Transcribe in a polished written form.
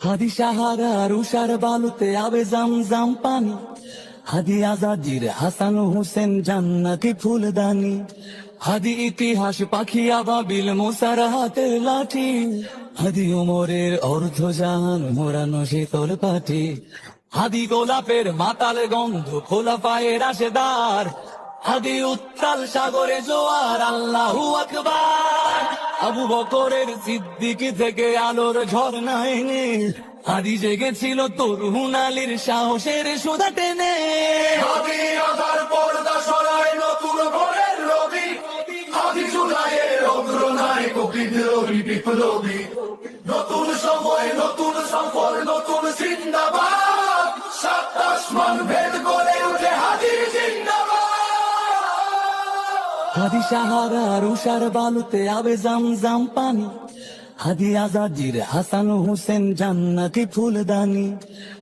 হাদি সাহারার উষার বালুতে আবে জাম পানি, হাদি আজাদির হাসান হোসেন জান্নাতি ফুলদানি, হাদি ইতিহাস পাখি আবাবিল মুসার হাতের লাঠি, হাদি উমরের অর্ধজান মোরানো শীতল পাঠি, হাদি গোলাপের মাতাল গন্ধ খোলা পায়ের রাশেদার, হাদি উত্তাল সাগরে জোয়ার আল্লাহু আকবার। আবু বকরের সিদ্দিক থেকে আলোর ঝর্ণা এনে হাদি জেগেছিল তরুণ আলীর সাহসের সুধা টেনে। হাদি আধার পর্দা সরায় নতুন ভোরের রবি, হাদি জুলাইয়ের অগ্রনায়ক বিদ্রোহী বিপ্লবী। নতুন সময় নতুন সফর নতুন জিন্দাবাদ, সাত আসমান ভেদ করে উঠে হাদির জিন্দাবাদ। হাদি সাহারার উষার বালুতে আবে জাম পানি, হাদি আজাদির হাসান হোসেন জান্নাতি ফুলদানি।